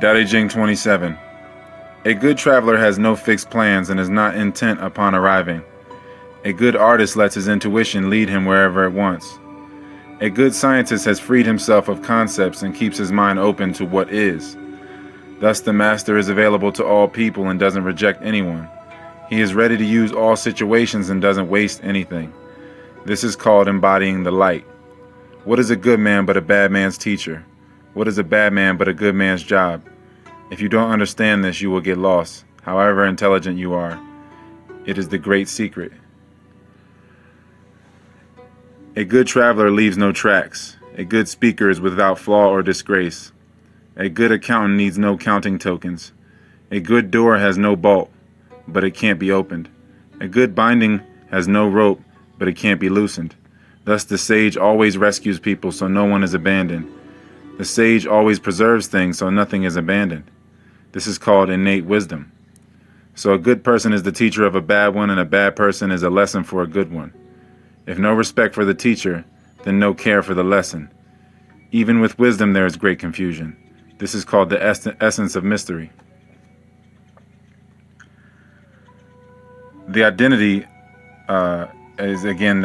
Tao Te Ching 27. A good traveler has no fixed plans and is not intent upon arriving. A good artist lets his intuition lead him wherever it wants. A good scientist has freed himself of concepts and keeps his mind open to what is. Thus the master is available to all people and doesn't reject anyone. He is ready to use all situations and doesn't waste anything. This is called embodying the light. What is a good man but a bad man's teacher? What is a bad man but a good man's job? If you don't understand this, you will get lost, however intelligent you are. It is the great secret. A good traveler leaves no tracks. A good speaker is without flaw or disgrace. A good accountant needs no counting tokens. A good door has no bolt, but it can't be opened. A good binding has no rope, but it can't be loosened. Thus the sage always rescues people so no one is abandoned. The sage always preserves things so nothing is abandoned. This is called innate wisdom. So a good person is the teacher of a bad one, and a bad person is a lesson for a good one. If no respect for the teacher, then no care for the lesson. Even with wisdom there is great confusion. This is called the essence of mystery. The identity is again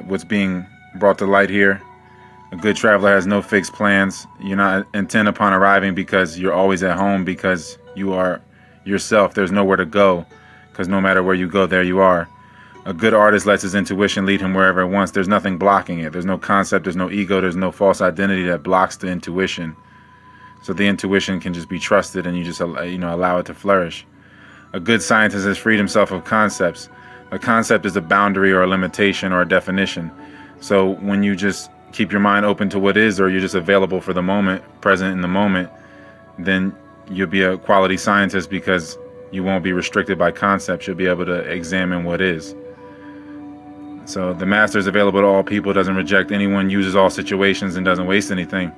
what's being brought to light here. A good traveler has no fixed plans. You're not intent upon arriving because you're always at home, because you are yourself. There's nowhere to go, because no matter where you go, there you are. A good artist lets his intuition lead him wherever it wants. There's nothing blocking it. There's no concept, there's no ego, there's no false identity that blocks the intuition. So the intuition can just be trusted, and you just allow it to flourish. A good scientist has freed himself of concepts. A concept is a boundary or a limitation or a definition. So when you just keep your mind open to what is, or you're just available for the moment, present in the moment, then you'll be a quality scientist, because you won't be restricted by concepts. You'll be able to examine what is. So the master is available to all people, doesn't reject anyone, uses all situations, and doesn't waste anything.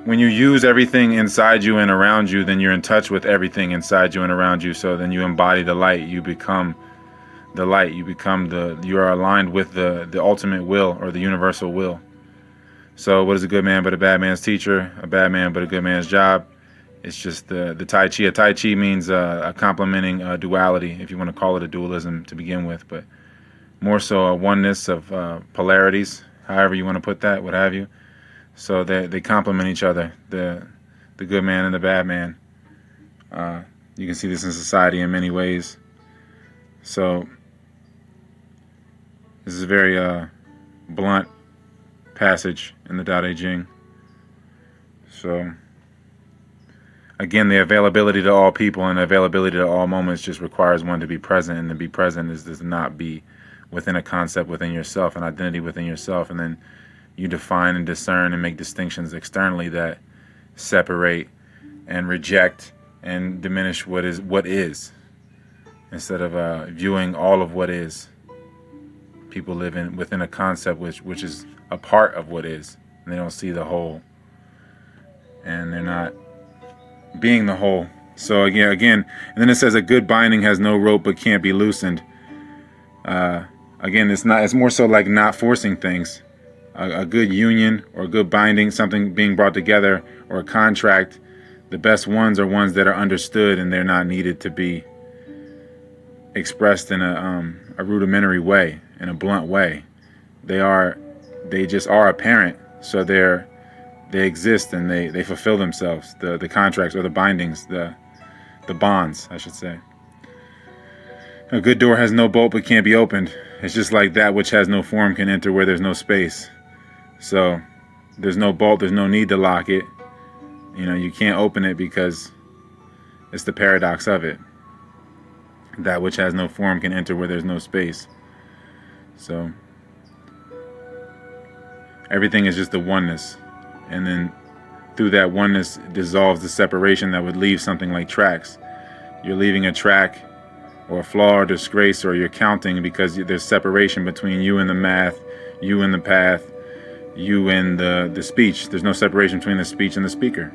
When you use everything inside you and around you, then you're in touch with everything inside you and around you. So then you embody the light. You become the light. You are aligned with the ultimate will, or the universal will. So what is a good man but a bad man's teacher? A bad man but a good man's job? It's just the Tai Chi. A Tai Chi means a complementing duality, if you want to call it a dualism to begin with, but more so a oneness of polarities, however you want to put that, what have you. So they complement each other, the good man and the bad man. You can see this in society in many ways. So this is a very blunt passage in the Tao Te Ching. So again, the availability to all people and availability to all moments just requires one to be present, and to be present is to not be within a concept within yourself, an identity within yourself, and then you define and discern and make distinctions externally that separate and reject and diminish what is, instead of viewing all of what is. People live within a concept which is a part of what is, and they don't see the whole, and they're not being the whole. So again, and then it says a good binding has no rope but can't be loosened. Again, it's more so like not forcing things. A good union or a good binding, something being brought together, or a contract, the best ones are ones that are understood, and they're not needed to be expressed in a rudimentary way, in a blunt way. They just are apparent, so they exist, and they fulfill themselves. The contracts, or the bindings, the bonds, I should say. A good door has no bolt but can't be opened. It's just like that which has no form can enter where there's no space. So there's no bolt, there's no need to lock it. You can't open it because it's the paradox of it. That which has no form can enter where there's no space. So everything is just the oneness. And then through that oneness dissolves the separation that would leave something like tracks. You're leaving a track or a flaw or disgrace, or you're counting, because there's separation between you and the math, you and the path, you and the speech. There's no separation between the speech and the speaker.